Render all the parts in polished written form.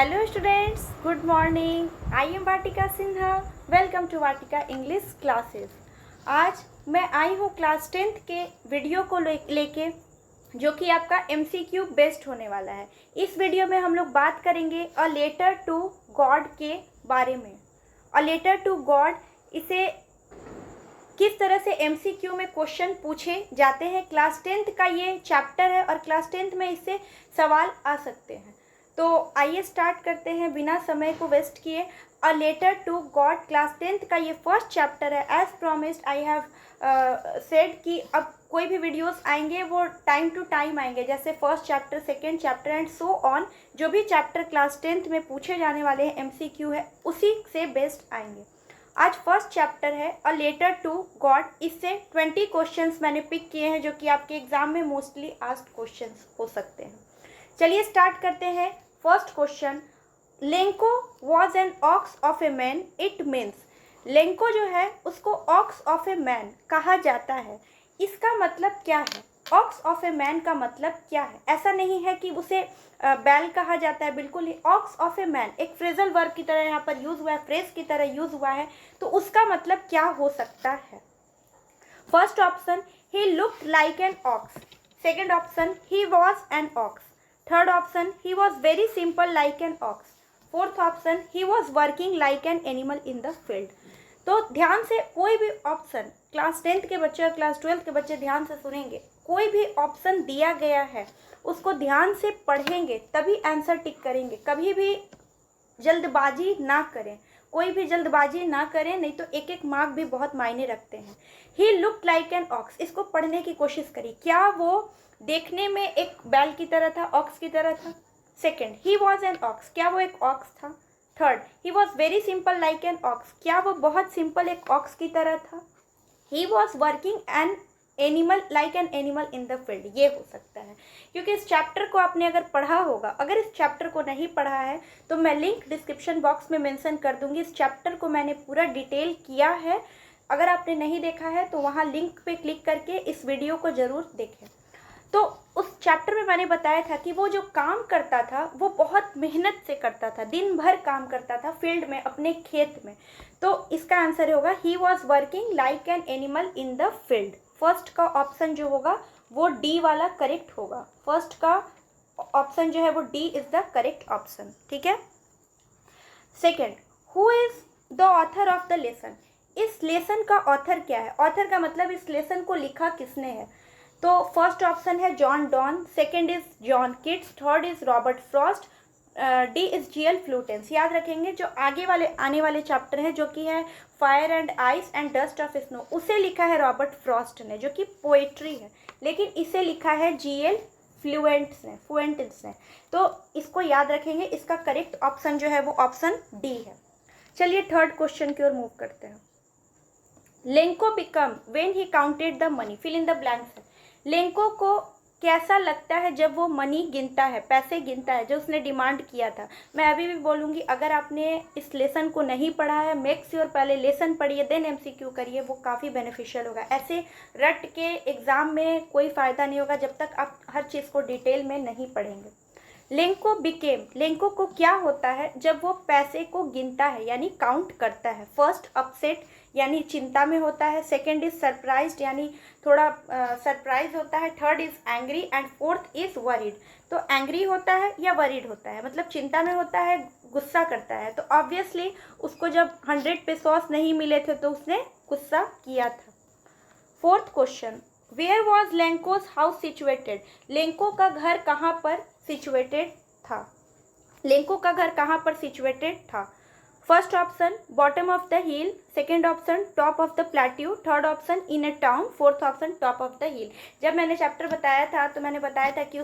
Hello students, good morning. I am Vatika Sinha. Welcome to Vatika English classes. आज मैं आई हूँ class 10th के video को लेके जो कि आपका MCQ बेस्ड होने वाला है। इस वीडियो में हम लोग बात करेंगे अ लेटर टू गॉड के बारे में। अ लेटर टू गॉड, इसे किस तरह से MCQ में क्वेश्चन पूछे जाते हैं। क्लास 10th का ये चैप्टर है और क्लास 10th में इससे सवाल आ सकते हैं। तो आइए स्टार्ट करते हैं बिना समय को वेस्ट किए। A letter to God class 10th का ये फर्स्ट चैप्टर है। As promised I have said कि अब कोई भी वीडियोस आएंगे वो टाइम टू टाइम आएंगे, जैसे first chapter, second chapter and so on. जो भी चैप्टर क्लास 10th में पूछे जाने वाले हैं MCQ है, उसी से बेस्ड आएंगे। आज फर्स्ट चैप्टर है अ लेटर टू गॉड। इससे 20 क्वेश्चंस मैंने पिक किए हैं जो कि आपके एग्जाम में मोस्टली आस्क्ड क्वेश्चंस हो सकते हैं। चलिए स्टार्ट करते हैं। First question, Lanco was an ox of a man. It means, Lanco जो है उसको ऑक्स ऑफ ए मैन कहा जाता है। इसका मतलब क्या है? ऑक्स ऑफ ए मैन का मतलब क्या है? ऐसा नहीं है कि उसे बैल कहा जाता है, बिल्कुल ही। ऑक्स ऑफ ए मैन एक फ्रेजल वर्ब की तरह यहाँ पर यूज हुआ है, फ्रेज की तरह यूज हुआ है, तो उसका मतलब क्या हो सकता है? First option, he looked like an ox. Second option, he was an ox. Third option, he was very simple like an ox. Fourth option, he was working like an animal in the field. तो ध्यान से कोई भी option, class 10th के बच्चे और class 12th के बच्चे ध्यान से सुनेंगे। कोई भी ऑप्शन दिया गया है उसको ध्यान से पढ़ेंगे तभी आंसर टिक करेंगे। कभी भी जल्दबाजी ना करें, कोई भी जल्दबाजी ना करें, नहीं तो एक एक मार्क भी बहुत मायने रखते हैं। He looked like an ox, इसको पढ़ने की कोशिश करिए। क्या वो देखने में एक बैल की तरह था, ऑक्स की तरह था? Second, he was an ox, क्या वो एक ऑक्स था? Third, he was very simple like an ox, क्या वो बहुत सिंपल एक ऑक्स की तरह था? He was working an animal like an animal in the field, ये हो सकता है। क्योंकि इस चैप्टर को आपने अगर पढ़ा होगा, अगर इस चैप्टर को नहीं पढ़ा है तो मैं लिंक डिस्क्रिप्शन बॉक्स में मेंशन कर दूंगी। इस चैप्टर को मैंने पूरा डिटेल किया है, अगर आपने नहीं देखा है तो वहाँ लिंक पे क्लिक करके इस वीडियो को ज़रूर देखें। तो उस चैप्टर में मैंने बताया था कि वो जो काम करता था वो बहुत मेहनत से करता था, दिन भर काम करता था फील्ड में, अपने खेत में। तो इसका आंसर होगा he was working like an animal in the field. First का ऑप्शन जो होगा वो डी वाला करेक्ट होगा। फर्स्ट का ऑप्शन जो है वो D is the correct option, ठीक है। Second, who is the author of the lesson. इस लेसन का ऑथर क्या है? ऑथर का मतलब इस लेसन को लिखा किसने है? तो फर्स्ट ऑप्शन है John Donne, second is John Keats, third is Robert Frost, D is GL फ्लूटेंस। याद रखेंगे जो आगे वाले आने वाले चैप्टर है जो कि है fire and ice and dust of snow, उसे लिखा है रॉबर्ट फ्रॉस्ट ने, जो कि पोएट्री है, लेकिन इसे लिखा है GL फ्लुएंटेंस ने। तो इसको याद रखेंगे। इसका करेक्ट ऑप्शन जो है वो ऑप्शन डी है। चलिए थर्ड क्वेश्चन की ओर मूव करते हैं। Lencho become when he counted the money, fill in the blanks है। लेंको को कैसा लगता है जब वो मनी गिनता है, पैसे गिनता है, जो उसने डिमांड किया था। मैं अभी भी बोलूँगी, अगर आपने इस लेसन को नहीं पढ़ा है, मेक श्योर पहले लेसन पढ़िए देन MCQ करिए, वो काफ़ी बेनिफिशियल होगा। ऐसे रट के एग्ज़ाम में कोई फ़ायदा नहीं होगा जब तक आप हर चीज़ को डिटेल में नहीं पढ़ेंगे। लेंको बिकेम, लेंको को क्या होता है जब वो पैसे को गिनता है यानी काउंट करता है? फर्स्ट, अपसेट यानी चिंता में होता है, सेकेंड इज सरप्राइज्ड यानी थोड़ा सरप्राइज होता है, third is angry and fourth is worried. तो एंग्री होता है या वरीड होता है, मतलब चिंता में होता है, गुस्सा करता है। तो ऑब्वियसली उसको जब 100 पेसोस नहीं मिले थे तो उसने गुस्सा किया था। Fourth question, where was Lencho's house situated. Lencho का घर कहाँ पर सिचुएटेड था? लेंको का घर कहाँ पर सिचुएटेड था? First option bottom of the hill, second option top of the plateau, third option in a town, fourth option top of the हिल। जब मैंने चैप्टर बताया था तो मैंने बताया था कि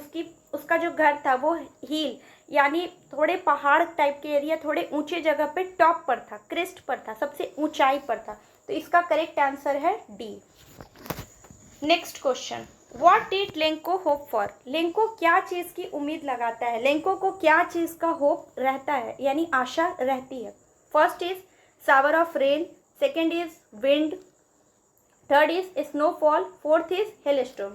उसका जो घर था वो हिल यानी थोड़े पहाड़ टाइप के एरिया, थोड़े ऊंचे जगह पे टॉप पर था, क्रेस्ट पर था, सबसे ऊंचाई पर था। तो इसका करेक्ट आंसर है D. Next question, what did Lanco hope for. Lanco क्या चीज़ की उम्मीद लगाता है? लेंको को क्या चीज़ का होप रहता है यानी आशा रहती है? First is shower of rain, second is wind, third is snowfall, fourth is hailstorm.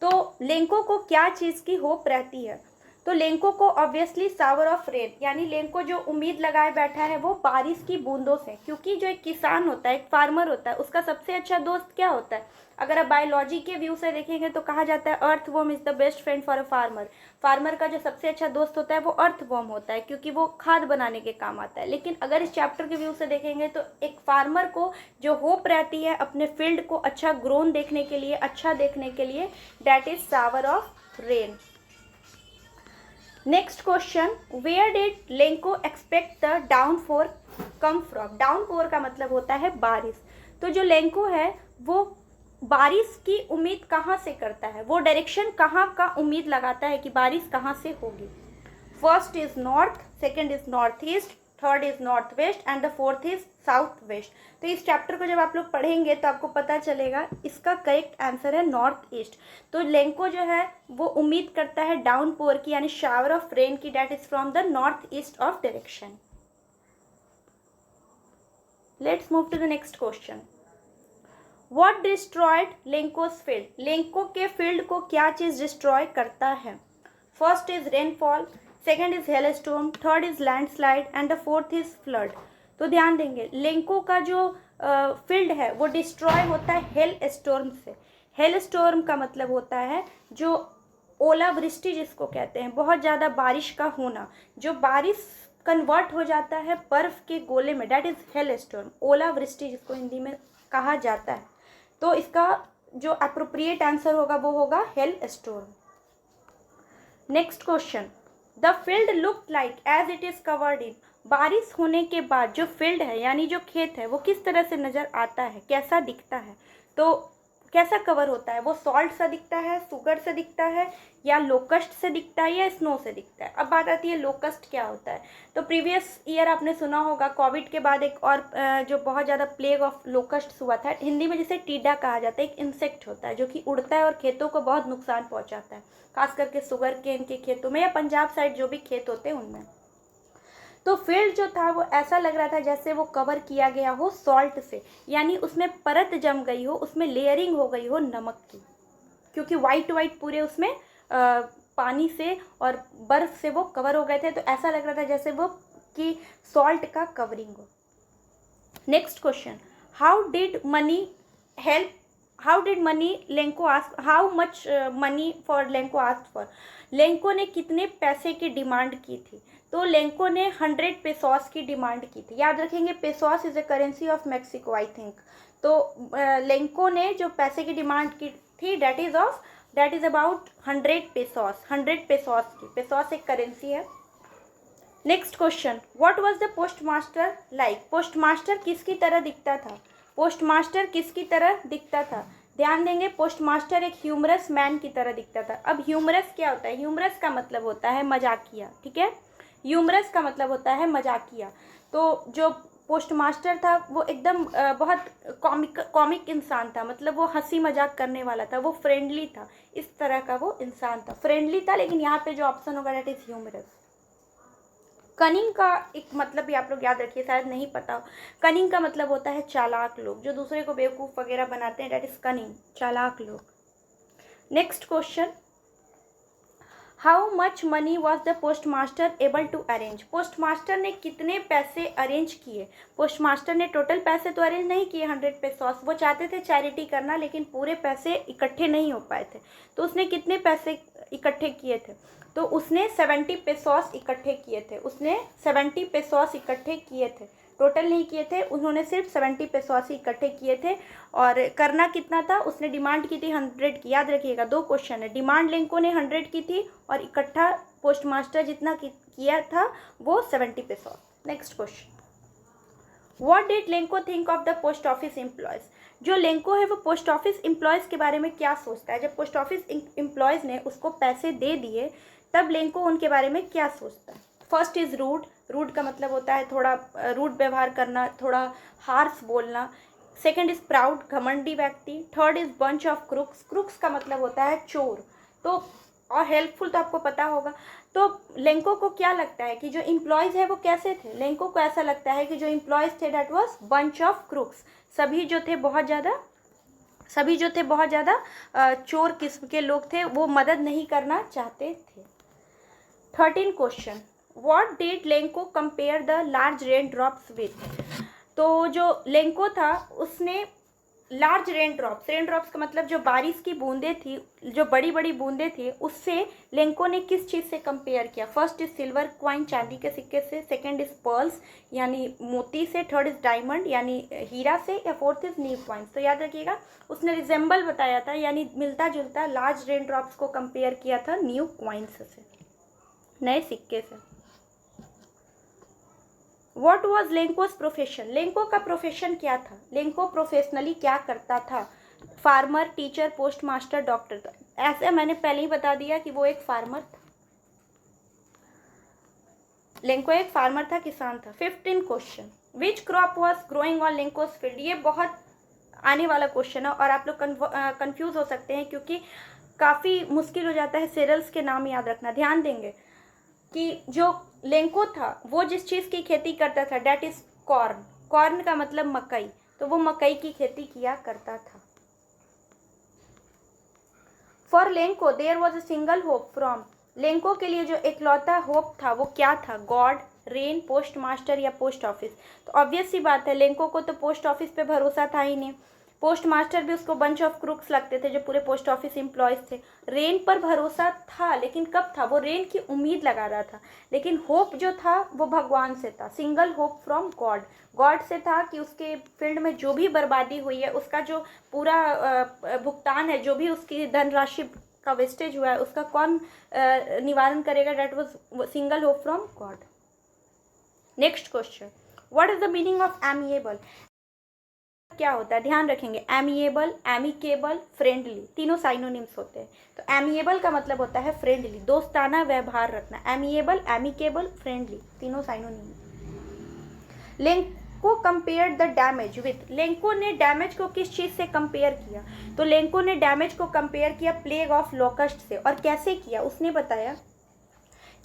तो लेंको को क्या चीज़ की होप रहती है? तो लेंको को ऑब्वियसली सावर ऑफ रेन, यानी लेंको जो उम्मीद लगाए बैठा है वो बारिश की बूंदों से, क्योंकि जो एक किसान होता है, एक फार्मर होता है, उसका सबसे अच्छा दोस्त क्या होता है? अगर आप बायोलॉजी के व्यू से देखेंगे तो कहा जाता है earthworm is the best friend for a farmer. Farmer का जो सबसे अच्छा दोस्त होता है वो अर्थ वर्म होता है, क्योंकि वो खाद बनाने के काम आता है। लेकिन अगर इस चैप्टर के व्यू से देखेंगे तो एक फार्मर को जो होप रहती है अपने फील्ड को अच्छा ग्रोन देखने के लिए, अच्छा देखने के लिए, that is shower of rain. Next question, where did Lencho expect the downfall come from? Downfall का मतलब होता है बारिश। तो जो लेंको है वो बारिश की उम्मीद कहाँ से करता है, वो डायरेक्शन कहाँ का उम्मीद लगाता है कि बारिश कहाँ से होगी? First is north, second is north east, third is north west and the fourth is south west. तो इस चैप्टर को जब आप लोग पढ़ेंगे तो आपको पता चलेगा इसका करेक्ट आंसर है नॉर्थ ईस्ट। तो लेंको जो है वो उम्मीद करता है डाउनपोर की, यानी शावर ऑफ रेन की, that is from the north east of direction. Let's move to the next question. What destroyed Lencho's field? Lencho के फील्ड को क्या चीज डिस्ट्रॉय करता है? First is rainfall, second is hailstorm, third is landslide and the fourth is flood. तो ध्यान देंगे, Lanco का जो फील्ड है वो डिस्ट्रॉय होता है हेल स्टॉर्म से। हेल स्टॉर्म का मतलब होता है जो ओलावृष्टि जिसको कहते हैं, बहुत ज़्यादा बारिश का होना, जो बारिश कन्वर्ट हो जाता है बर्फ के गोले में, डेट इज हेल स्टॉर्म, ओलावृष्टि जिसको हिंदी में कहा जाता है। तो इसका जो अप्रोप्रिएट आंसर होगा वो होगा hail storm. Next question, the field look like as it is covered in. बारिश होने के बाद जो फील्ड है यानी जो खेत है वो किस तरह से नजर आता है, कैसा दिखता है? तो कैसा कवर होता है? वो सॉल्ट से दिखता है, शुगर से दिखता है, या लोकस्ट से दिखता है, या स्नो से दिखता है? अब बात आती है लोकस्ट क्या होता है। तो प्रीवियस ईयर आपने सुना होगा कोविड के बाद एक और जो बहुत ज़्यादा प्लेग ऑफ लोकस्ट हुआ था, हिंदी में जिसे टीडा कहा जाता है, एक इंसेक्ट होता है जो कि उड़ता है और खेतों को बहुत नुकसान पहुंचाता है, खास करके शुगर केन के खेतों में या पंजाब साइड जो भी खेत होते हैं उनमें। तो फील्ड जो था वो ऐसा लग रहा था जैसे वो कवर किया गया हो सॉल्ट से, यानी उसमें परत जम गई हो, उसमें लेयरिंग हो गई हो नमक की, क्योंकि वाइट वाइट पूरे उसमें पानी से और बर्फ से वो कवर हो गए थे। तो ऐसा लग रहा था जैसे वो कि सॉल्ट का कवरिंग हो। Next question, how did money help, how did money Lanco ask, how much money for Lanco ask for? Lanco ने कितने पैसे की डिमांड की थी? तो लेंको ने 100 पेसोस की डिमांड की थी। याद रखेंगे pesos is a currency of Mexico I think. तो लेंको ने जो पैसे की डिमांड की थी that is about 100 pesos, 100 pesos की। पेसोस एक करेंसी है। Next question, what was the postmaster like? Postmaster किसकी तरह दिखता था? पोस्टमास्टर किसकी तरह दिखता था? ध्यान देंगे, पोस्टमास्टर एक ह्यूमरस मैन की तरह दिखता था। अब ह्यूमरस क्या होता है? ह्यूमरस का मतलब होता है मजाकिया, ठीक है। ह्यूमरस का मतलब होता है मजाकिया। तो जो पोस्टमास्टर था वो एकदम बहुत कॉमिक इंसान था, मतलब वो हंसी मजाक करने वाला था, वो फ्रेंडली था, इस तरह का वो इंसान था, फ्रेंडली था। लेकिन यहाँ पे जो ऑप्शन होगा दैट इज ह्यूमरस। कनिंग का एक मतलब भी आप लोग याद रखिए, शायद नहीं पता हो। कनिंग का मतलब होता है चालाक लोग, जो दूसरे को बेवकूफ़ वगैरह बनाते हैं, दैट इज कनिंग, चालाक लोग। Next question, how much money was the postmaster able to arrange? Postmaster ने कितने पैसे अरेंज किए? पोस्टमास्टर ने टोटल पैसे तो अरेंज नहीं किए 100 पेसोस, वो चाहते थे चैरिटी करना, लेकिन पूरे पैसे इकट्ठे नहीं हो पाए थे। तो उसने कितने पैसे इकट्ठे किए थे? तो उसने 70 पेसोस इकट्ठे किए थे। उसने 70 पेसोस इकट्ठे किए थे, टोटल नहीं किए थे, उन्होंने सिर्फ 70 पेसोस इकट्ठे किए थे। और करना कितना था? उसने डिमांड की थी 100 की। याद रखिएगा, दो क्वेश्चन है, डिमांड लेंको ने 100 की थी और इकट्ठा पोस्टमास्टर जितना किया था वो 70 pesos. Next question, what did Lanco think of the post office employees? जो लेंको है वो पोस्ट ऑफिस एम्प्लॉयज़ के बारे में क्या सोचता है? जब पोस्ट ऑफिस एम्प्लॉयज़ ने उसको पैसे दे दिए तब लेंको उनके बारे में क्या सोचता है? फर्स्ट इज रूड, रूड का मतलब होता है थोड़ा रूड व्यवहार करना, थोड़ा हार्श बोलना। सेकंड इज प्राउड, घमंडी व्यक्ति। Third is bunch of crooks, crooks का मतलब होता है चोर। तो और हेल्पफुल तो आपको पता होगा। तो लेंको को क्या लगता है कि जो एम्प्लॉयज़ है वो कैसे थे? लेंको को ऐसा लगता है कि जो एम्प्लॉयज़ थे that was bunch of crooks, सभी जो थे बहुत ज़्यादा चोर किस्म के लोग थे, वो मदद नहीं करना चाहते थे। 13 question, what did Lanco compare the large rain drops with. तो जो लेंको था उसने लार्ज रेन ड्रॉप्स का मतलब जो बारिश की बूंदें थी, जो बड़ी बड़ी बूंदें थी, उससे लेंको ने किस चीज़ से कंपेयर किया। फर्स्ट इज सिल्वर क्वाइन, चांदी के सिक्के से, सेकंड इज पर्ल्स यानी मोती से, थर्ड इज डायमंड यानी हीरा से, या फोर्थ इज नीव क्वाइंस। तो याद रखिएगा उसने रिजेंबल बताया था यानी मिलता जुलता लार्ज रेन ड्रॉप्स को कंपेयर किया था न्यू क्वाइंस से, नए सिक्के से। वॉट वॉज लेंकोस प्रोफेशन, लेंको का प्रोफेशन क्या था, लेंको प्रोफेशनली क्या करता था। Farmer, teacher, post master, doctor. तो ऐसे मैंने पहले ही बता दिया कि वो एक फार्मर था, लेंको एक फार्मर था, किसान था। 15 question, which crop was growing on Lencho's field. ये बहुत आने वाला क्वेश्चन है और आप लोग कंफ्यूज हो सकते हैं क्योंकि काफ़ी मुश्किल हो जाता है सीरियल्स के नाम याद रखना। ध्यान देंगे कि जो लेंको था वो जिस चीज़ की खेती करता था डैट इज कॉर्न, कॉर्न का मतलब मकई, तो वो मकई की खेती किया करता था। For Lencho there was a single hope from, Lencho के लिए जो एकलौता होप था वो क्या था, गॉड, रेन, पोस्ट मास्टर या पोस्ट ऑफिस। तो ऑब्वियस सी बात है लेंको को तो पोस्ट ऑफिस पे भरोसा था ही नहीं, पोस्ट मास्टर भी उसको बंच ऑफ क्रूक्स लगते थे जो पूरे पोस्ट ऑफिस एम्प्लॉयज थे। रेन पर भरोसा था लेकिन कब था, वो रेन की उम्मीद लगा रहा था, लेकिन होप जो था वो भगवान से था। Single hope from God, God से था कि उसके फील्ड में जो भी बर्बादी हुई है उसका जो पूरा भुगतान है, जो भी उसकी धनराशि का वेस्टेज हुआ है उसका कौन निवारण करेगा, that was single hope from God. Next question, what is the meaning of amiable. क्या होता है, ध्यान रखेंगे, एमिएबल, एमिकेबल, फ्रेंडली, तीनों साइनोनिम्स होते हैं। तो एमिएबल का मतलब होता है फ्रेंडली, दोस्ताना व्यवहार रखना। एमिएबल, एमिकेबल, फ्रेंडली, तीनों synonym. Lanco compared the damage with, Lanco ने डैमेज को किस चीज से कंपेयर किया। तो लेंको ने डैमेज को कंपेयर किया प्लेग ऑफ लोकस्ट से। और कैसे किया, उसने बताया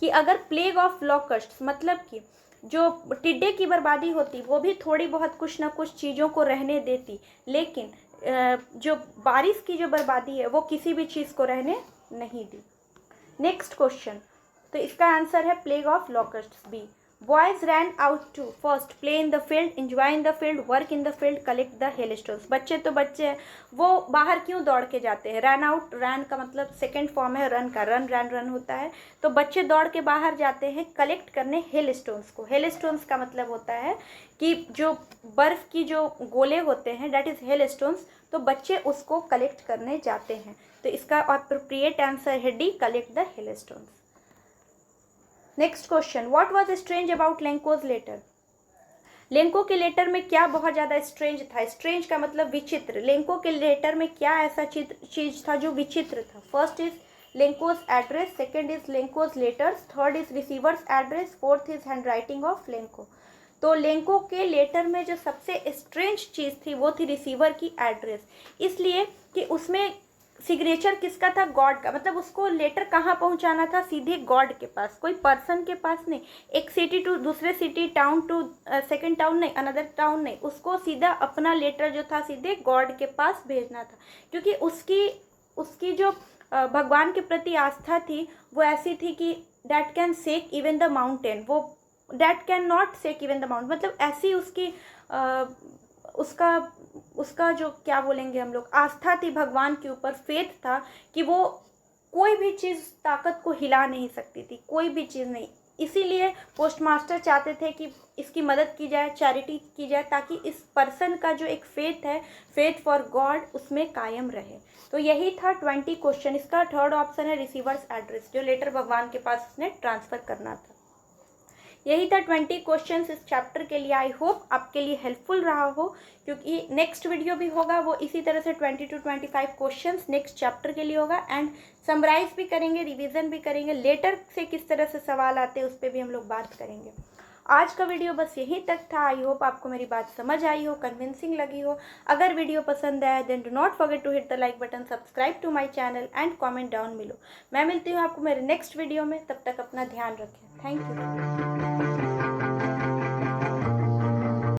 कि अगर प्लेग ऑफ लोकस्ट मतलब कि जो टिड्डे की बर्बादी होती वो भी थोड़ी बहुत कुछ ना कुछ चीज़ों को रहने देती, लेकिन जो बारिश की जो बर्बादी है वो किसी भी चीज़ को रहने नहीं दी। नेक्स्ट क्वेश्चन, तो इसका आंसर है plague of locusts B. Boys ran out to first play in the field, enjoy in the field, work in the field, collect the hailstones. बच्चे तो बच्चे हैं, वो बाहर क्यों दौड़ के जाते हैं। रन आउट, रन का मतलब सेकेंड फॉर्म है रन का, रन रन रन होता है। तो बच्चे दौड़ के बाहर जाते हैं कलेक्ट करने हेल स्टोन्स को। हेल स्टोन्स का मतलब होता है कि जो बर्फ की जो गोले होते हैं डेट इज हेल स्टोन्स, तो बच्चे उसको कलेक्ट करने जाते हैं। तो इसका अप्रोप्रिएट आंसर है D, collect the hail stones. Next question, what was strange about Lencho's letter. Lencho के लेटर में क्या बहुत ज़्यादा स्ट्रेंज था। स्ट्रेंज का मतलब विचित्र। लेंको के लेटर में क्या ऐसा चीज था जो विचित्र था। First is Lencho's address, second is Lencho's letters, third is receiver's address, fourth is hand writing of Lencho. तो लेंको के लेटर में जो सबसे स्ट्रेंज चीज़ थी वो थी रिसीवर की एड्रेस, इसलिए कि उसमें सिग्नेचर किसका था, गॉड का। मतलब उसको लेटर कहाँ पहुँचाना था, सीधे गॉड के पास, कोई पर्सन के पास नहीं। एक सिटी टू दूसरे city, town to second town नहीं, अनदर टाउन नहीं, उसको सीधा अपना लेटर जो था सीधे गॉड के पास भेजना था। क्योंकि उसकी जो भगवान के प्रति आस्था थी वो ऐसी थी कि that can shake even the mountain, वो that can not shake even the mountain, मतलब ऐसी उसकी उसका जो क्या बोलेंगे हम लोग, आस्था थी भगवान के ऊपर, फेथ था कि वो कोई भी चीज़ ताकत को हिला नहीं सकती थी, कोई भी चीज़ नहीं। इसीलिए पोस्ट मास्टर चाहते थे कि इसकी मदद की जाए, चैरिटी की जाए, ताकि इस पर्सन का जो एक फेथ है, फेथ फॉर गॉड, उसमें कायम रहे। तो यही था 20 क्वेश्चन। इसका थर्ड ऑप्शन है रिसीवर्स एड्रेस, जो लेटर भगवान के पास उसने ट्रांसफ़र करना था। यही था 20 क्वेश्चंस इस चैप्टर के लिए। आई होप आपके लिए हेल्पफुल रहा हो, क्योंकि नेक्स्ट वीडियो भी होगा वो इसी तरह से 20 to 25 क्वेश्चंस नेक्स्ट चैप्टर के लिए होगा, एंड समराइज भी करेंगे, रिवीजन भी करेंगे, लेटर से किस तरह से सवाल आते हैं उस पर भी हम लोग बात करेंगे। आज का वीडियो बस यहीं तक था। आई होप आपको मेरी बात समझ आई हो, कन्विंसिंग लगी हो। अगर वीडियो पसंद आया then do not forget to hit the like button, subscribe to my channel and comment down below. मैं मिलती हूँ आपको मेरे नेक्स्ट वीडियो में, तब तक अपना ध्यान रखें। Thank you.